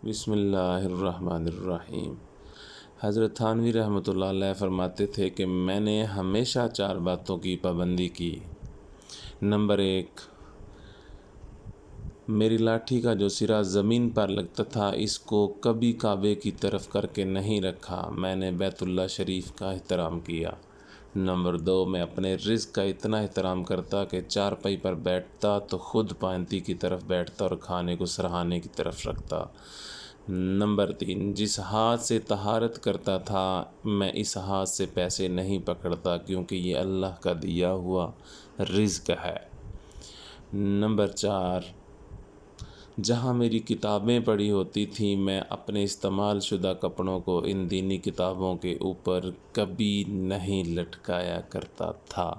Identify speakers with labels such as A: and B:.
A: بسم اللہ الرحمن الرحیم۔ حضرت تھانوی رحمۃ اللہ علیہ فرماتے تھے کہ میں نے ہمیشہ 4 باتوں کی پابندی کی۔ نمبر 1، میری لاٹھی کا جو سرا زمین پر لگتا تھا اس کو کبھی کعبے کی طرف کر کے نہیں رکھا، میں نے بیت اللہ شریف کا احترام کیا۔ نمبر 2، میں اپنے رزق کا اتنا احترام کرتا کہ چارپائی پر بیٹھتا تو خود پانتی کی طرف بیٹھتا اور کھانے کو سرہانے کی طرف رکھتا۔ نمبر 3، جس ہاتھ سے طہارت کرتا تھا میں اس ہاتھ سے پیسے نہیں پکڑتا کیونکہ یہ اللہ کا دیا ہوا رزق ہے۔ نمبر 4، جہاں میری کتابیں پڑھی ہوتی تھیں میں اپنے استعمال شدہ کپڑوں کو ان دینی کتابوں کے اوپر کبھی نہیں لٹکایا کرتا تھا۔